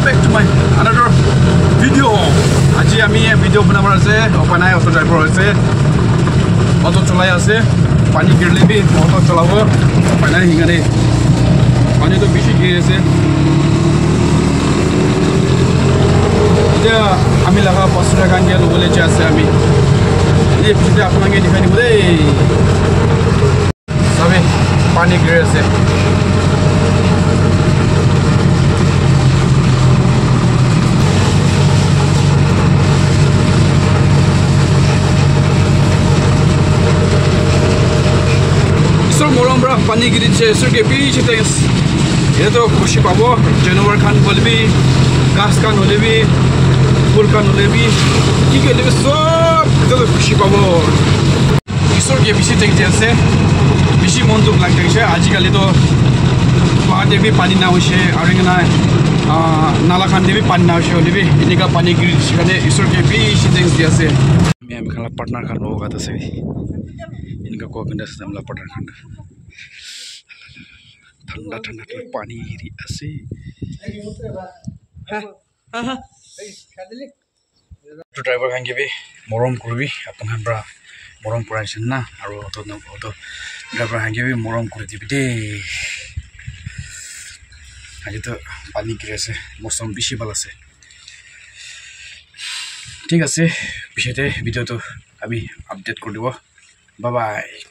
welcome back to my another video. Aji ami video banabar ase opanai auto driver ase auto cholai ase pani girle bi auto cholabo opanai hingare pani to bishi gire ase ja ami laga 500 টাকা দিয়ে লবলে চাইছে আমি এই ভিডিওতে আপনাকে দেখাই দিব দেই সবে পানি গিরে আছে मोरमब्रा पानी गिरी के पीछे ये तो खुशी पाबो जानवर खान बोलबी घास खान होले भी फूल खान होले भी ठीक है लेकिन सब तो खुशी पाबो ईश्वर के पीछे से बेसि मन दुख लग जाए आजिकल तो गुवाहाटी भी पानी ना होइसे और ना नाला खान भी पानी ना होइसे होले भी इनका पानी गिरी दिखाने ईश्वर के पीछे दिया से मैं खाला पार्टनर खान होगा तो सही इनका कोविंदस हमला पड़र खंड ठंडा ठंडा पानी गिरी आसे तो ड्राइवर खांगे भी मरम करबी अपन हमरा मरम कराइछन ना और तो ड्राइवर खांगे भी मरम कर दिबि दे आज तो पानी गिरी आसे मौसम बेसि ভাল আছে ঠিক আছে পিছতে ভিডিও তো আমি আপডেট কৰি দিব Bye bye.